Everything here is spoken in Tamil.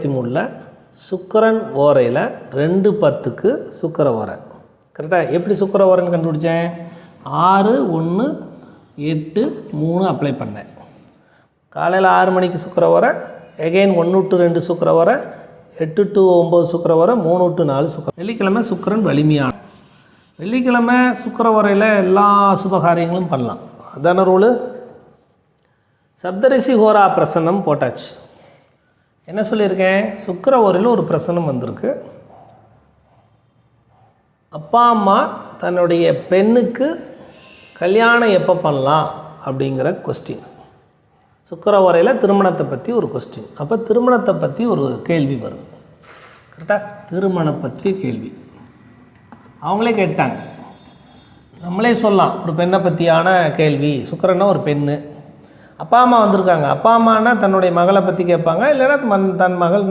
2023 சுக்கிரன் ஓரையில் 2:10க்கு சுக்கிர ஓரை. கரெக்டாக எப்படி சுக்கிர ஓரைன்னு கண்டுபிடிச்சேன்? 6, 1, 8, 3 அப்ளை பண்ணேன். காலையில் 6 மணிக்கு சுக்கிர ஓரை, எகெயின் 1 to 2 சுக்கிர ஓரை, 8 to 9 சுக்கிர ஓரை, 3 to 4 சுக்கிர. வெள்ளிக்கிழமை சுக்கிரன் வலிமையான. வெள்ளிக்கிழமை சுக்கிர ஓரையில் எல்லா சுபகாரியங்களும் பண்ணலாம். அதான ரூலு. சப்தரிசி ஹோரா பிரசன்னம் போட்டாச்சு. என்ன சொல்லியிருக்கேன்? சுக்கிர ஓரையில் ஒரு பிரசன்னம் வந்திருக்கு. அப்பா அம்மா தன்னுடைய பெண்ணுக்கு கல்யாணம் எப்போ பண்ணலாம் அப்படிங்கிற கொஸ்டின். சுக்கிர ஓரையில் திருமணத்தை பற்றி ஒரு கொஸ்டின். அப்போ திருமணத்தை பற்றி ஒரு கேள்வி வருது. கரெக்டாக? திருமணம் பற்றிய கேள்வி அவங்களே கேட்டாங்க. நம்மளே சொல்லலாம், ஒரு பெண்ணை பற்றியான கேள்வி. சுக்கிரன்னா ஒரு பெண்ணு, அப்பா அம்மா வந்திருக்காங்க. அப்பா அம்மானா தன்னுடைய மகளை பற்றி கேட்பாங்க, இல்லைன்னா தன் மகள்